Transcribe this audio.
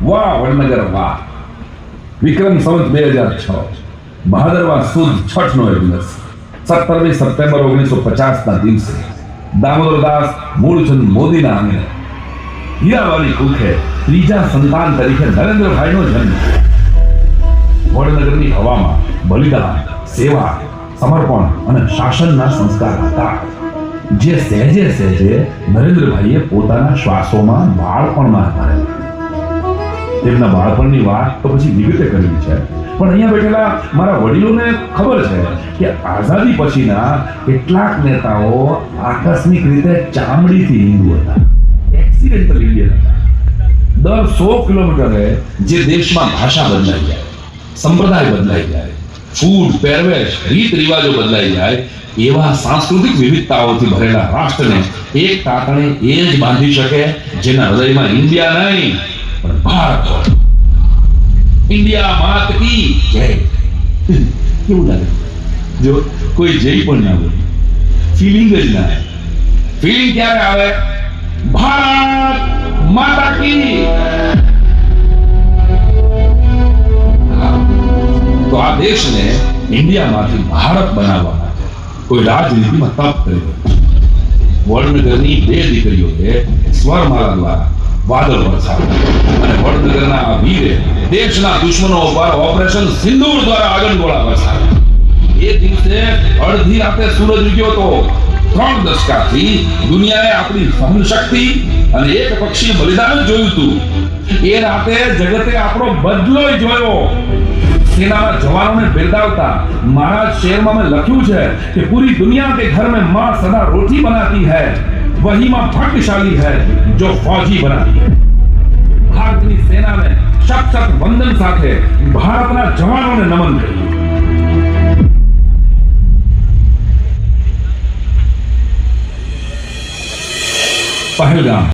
વાહ વડનગર વાહ. વિક્રમ સંવત 2006 ભાદરવા સુદ છઠનો એ દિવસ 17મી સપ્ટેમ્બર 1950 ના દિવસે દામોદરદાસ મૂળચંદ મોદીના આંગણે હીરાવાળી કુખે ત્રીજા સંતાન તરીકે નરેન્દ્રભાઈનો જન્મ. વડનગરની હવામાં બલિદાન, સેવા, સમર્પણ અને શાસનના સંસ્કાર હતા, જે સહેજે સહેજે નરેન્દ્રભાઈએ પોતાના શ્વાસોમાં બાળપણમાં ભરેલા. તેમના બાળપણની વાત તો પછી વિગતે કરવી છે, પણ અહીંયા બેઠેલા મારા વડીલોને ખબર છે કે આઝાદી પછીના કેટલાક નેતાઓ આકસ્મિક રીતે ચામડીથી હિન્દુ હતા, એક્સિડેન્ટલ ઇન્ડિયન હતા. દર 100 કિલોમીટરે જે દેશમાં ભાષા બદલાઈ જાય, સંપ્રદાય બદલાઈ જાય, ફૂડ, પહેરવેશ, રીત રિવાજો બદલાઈ જાય, એવા સાંસ્કૃતિક વિવિધતાઓથી ભરેલા રાષ્ટ્રને એક ટાંકણે એ જ બાંધી શકે જેના હૃદયમાં ઇન્ડિયા નહીં પણ ભારત હોય. ઇન્ડિયા માત કી જય. કેવું લાગે જો કોઈ જય પણ ના બોલે, ફિલિંગ જ ના આવે. ફિલિંગ ક્યારે આવે? ભારત માતા કી. તો આ દેશને ઇન્ડિયામાંથી ભારત બનાવવા માટે કોઈ રાજનીતિમાં તપ કર્યો. વડનગરની 2 દીકરીઓએ સ્વરમાલા દ્વારા વાદળ વરસાવ્યા અને વડનગરના આ વીરે દેશના દુશ્મનો ઉપર ઓપરેશન સિંદૂર દ્વારા આગળગોળા વરસાવ્યા. એ દિવસે અડધી રાતે સૂરજ ઉગ્યો તો 3 દશકાથી દુનિયાએ આપણી સહનશક્તિ અને એક પક્ષી બલિદાન જોયું હતું. એ રાતે જગતે આપણો બદલો જોયો. સેનાના જવાનોને બિરદાવતા મારા શેરમાં મેં લખ્યું છે કે પૂરી દુનિયા के घर में मां सदा रोटी बनाती है, वही मां भाग्यशाली है जो फौजी बनाती है. भारतीय सेना में शत शत वंदन સાથે ભારતના જવાનોને નમન કર્યું. પહેલગામ